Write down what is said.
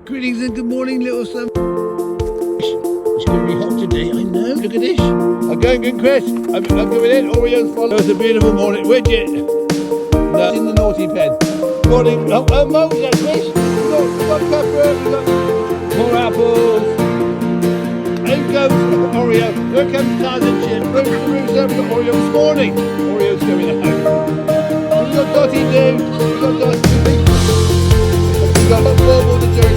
Greetings and good morning, little son. It's going to be hot today, I know. Look at this. I'm going, Chris. I'm going in. Oreos follow. It's a beautiful morning. Widget. No, in the naughty pen. Morning. Oh, Moses, Chris. We've got pepper. We've got more apples. There goes Oreo. Here comes Taz and Chip. Bruce over to Oreo this morning. Oreo's going home. We've got Dotty Doo. We've got Dotty. We've got Bobble the Dirty.